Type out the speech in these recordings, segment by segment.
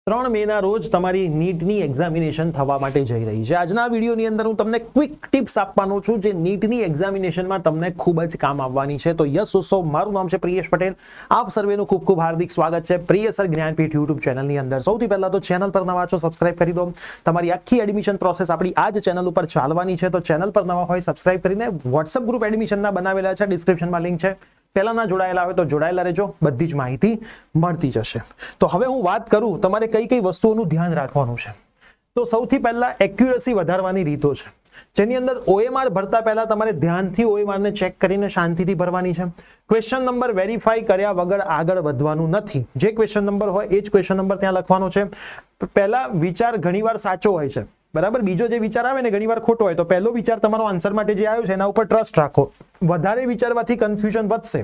3 મેના રોજ તમારી નીટની એક્ઝામિનેશન થવા માટે જઈ રહી છે। આજના વિડીયોની અંદર હું તમને ક્વિક ટિપ્સ આપવાનો છું જે નીટની એક્ઝામિનેશનમાં તમને ખૂબ જ કામ આવવાની છે। તો યસ દોસ્તો, મારું નામ છે પ્રિયેશ પટેલ। આપ સર્વેનું ખૂબ ખૂબ હાર્દિક સ્વાગત છે પ્રિય સર જ્ઞાનપીઠ યુટ્યુબ ચેનલની અંદર। સૌથી પહેલા તો ચેનલ પર નવા છો સબસ્ક્રાઇબ કરી દો। તમારી આખી એડમિશન પ્રોસેસ આપણી આ જ ચેનલ ઉપર ચાલવાની છે। તો ચેનલ પર નવા હોય સબસ્ક્રાઇબ કરીને વોટ્સએપ ગ્રુપ એડમિશનના બનાવેલા છે, ડિસ્ક્રિપ્શનમાં લિંક છે। પહેલા ના જોડાયેલા હોય તો જોડાયેલા રહેજો, બધી જ માહિતી મળતી જશે। તો હવે હું વાત કરું તમારે કઈ કઈ વસ્તુઓનું ધ્યાન રાખવાનું છે। તો સૌથી પહેલા એક્યુરસી વધારવાની રીતો છે, જેની અંદર OMR ભરતા પહેલા તમારે ધ્યાનથી OMR ને ચેક કરીને શાંતિથી ભરવાની છે। ક્વેશ્ચન નંબર વેરીફાઈ કર્યા વગર આગળ વધવાનું નથી। જે ક્વેશ્ચન નંબર હોય એ જ ક્વેશ્ચન નંબર ત્યાં લખવાનો છે। પહેલા વિચાર ઘણીવાર સાચો હોય છે, બરાબર, બીજો જે વિચાર આવે ને ઘણીવાર ખોટો હોય। તો પહેલો વિચાર તમારો આન્સર માટે જે આવ્યો છે એના ઉપર ટ્રસ્ટ રાખો। વધારે વિચારવાથી કન્ફ્યુઝન વધશે,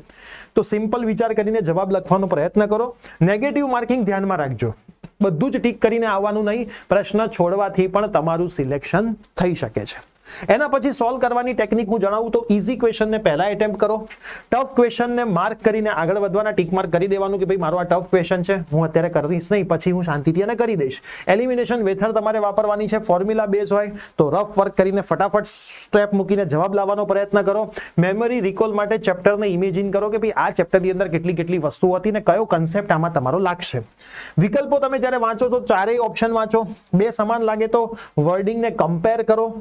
તો સિમ્પલ વિચાર કરીને જવાબ લખવાનો પ્રયત્ન કરો। નેગેટિવ માર્કિંગ ધ્યાનમાં રાખજો, બધું જ ટીક કરીને આવવાનું નહીં, પ્રશ્ન છોડવાથી પણ તમારું સિલેક્શન થઈ શકે છે। એના પછી સોલ્વ કરવાની ટેકનિક હું જણાવું તો ઈઝી ક્વેશ્ચનને પહેલા એટેમ્પ્ટ કરો, ટફ ક્વેશ્ચનને માર્ક કરીને આગળ વધવાના ટીક માર્ક કરી દેવાનું કે ભાઈ મારો આ ટફ ક્વેશ્ચન છે, હું અત્યારે કરીશ નહીં, પછી હું શાંતિથી એને કરી દઈશ। એલિમિનેશન મેથડ તમારે વાપરવાની છે, ફોર્મ્યુલા બેઝ હોય તો રફ વર્ક કરીને ફટાફટ સ્ટેપ મૂકીને જવાબ લાવવાનો પ્રયત્ન કરો। મેમરી રિકોલ માટે ચેપ્ટરને ઇમેજિન કરો કે ભાઈ આ ચેપ્ટરની અંદર કેટલી વસ્તુઓ હતી ને કયો કન્સેપ્ટ આમાં તમારો લાગશે। વિકલ્પો તમે જ્યારે વાંચો તો ચારેય ઓપ્શન વાંચો, બે સમાન લાગે તો વર્ડિંગને કમ્પેર કરો।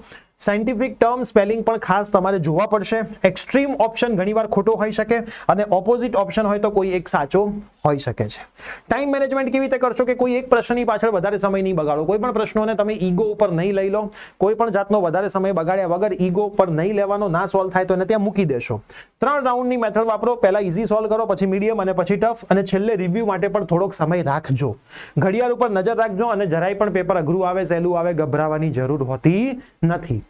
સાયન્ટિફિક ટર્મ સ્પેલિંગ પણ ખાસ તમારે જોવા પડશે। એક્સ્ટ્રીમ ઓપ્શન ઘણીવાર ખોટો હોઈ શકે અને ઓપોઝિટ ઓપ્શન હોય તો કોઈ એક સાચો હોઈ શકે છે। ટાઈમ મેનેજમેન્ટ કેવી રીતે કરશો કે કોઈ એક પ્રશ્નની પાછળ વધારે સમય નહીં બગાડો। કોઈ પણ પ્રશ્નોને તમે ઈગો ઉપર નહીં લઈ લો, કોઈ પણ જાતનો વધારે સમય બગાડ્યા વગર ઈગો ઉપર નહીં લેવાનો, ના સોલ્વ થાય તો એને ત્યાં મૂકી દેશો। 3 રાઉન્ડની મેથડ વાપરો, પહેલા ઈઝી સોલ્વ કરો, પછી મીડિયમ અને પછી ટફ, અને છેલ્લે રિવ્યુ માટે પણ થોડોક સમય રાખજો। ઘડિયાળ ઉપર નજર રાખજો અને જરાય પણ પેપર અઘરું આવે સહેલું આવે ગભરાવાની જરૂર હોતી નથી।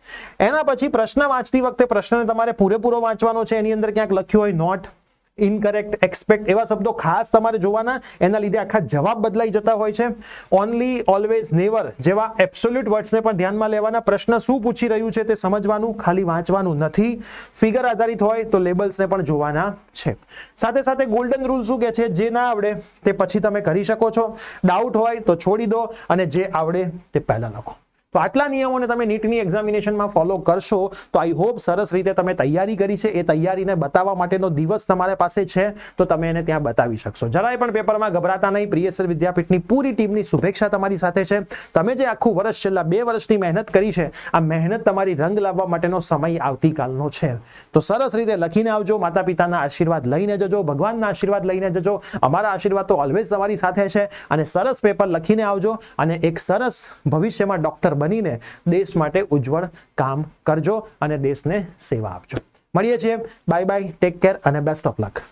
એના પછી પ્રશ્ન વાંચતી વખતે પ્રશ્નને તમારે પૂરેપૂરો વાંચવાનો છે। એની અંદર ક્યાંક લખ્યું હોય નોટ, ઇનકરેક્ટ, એક્સપેક્ટ એવા શબ્દો ખાસ તમારે જોવાના, એના લીધે આખા જવાબ બદલાઈ જતા હોય છે। ઓનલી, ઓલવેઝ, નેવર જેવા એબ્સોલ્યુટ વર્ડ્સને પણ ધ્યાનમાં લેવાના। પ્રશ્ન શું પૂછી રહ્યું છે તે સમજવાનું, ખાલી વાંચવાનું નથી। ફિગર આધારિત હોય તો લેબલ્સને પણ જોવાના છે। સાથે સાથે ગોલ્ડન રૂલ શું કહે છે, જે ના આવડે તે પછી તમે કરી શકો છો, ડાઉટ હોય તો છોડી દો અને જે આવડે તે પહેલા લખો। તો આટલા નિયમોને તમે નીટની એક્ઝામિનેશનમાં ફોલો કરશો તો આઈ હોપ સરસ રીતે તમે તૈયારી કરી છે, એ તૈયારીને બતાવવા માટેનો દિવસ તમારી પાસે છે તો તમે એને ત્યાં બતાવી શકશો। જરાય પણ પેપરમાં ગભરાતા નહીં, પ્રિયસર વિદ્યાપીઠની પૂરી ટીમની શુભેચ્છા તમારી સાથે છે। તમે જે આખું વર્ષ, છેલ્લા 2 વર્ષની મહેનત કરી છે, આ મહેનત તમારી રંગ લાવવા માટેનો સમય આવતીકાલનો છે। તો સરસ રીતે લખીને આવજો, માતા પિતાના આશીર્વાદ લઈને જજો, ભગવાનના આશીર્વાદ લઈને જજો। અમારા આશીર્વાદ તો ઓલવેઝ તમારી સાથે છે અને સરસ પેપર લખીને આવજો અને એક સરસ ભવિષ્યમાં ડોક્ટર બનીને દેશ માટે ઉજ્જવળ કામ કરજો અને દેશને સેવા આપજો। મળીએ છીએ, બાય બાય, ટેક કેર અને બેસ્ટ ઓફ લક।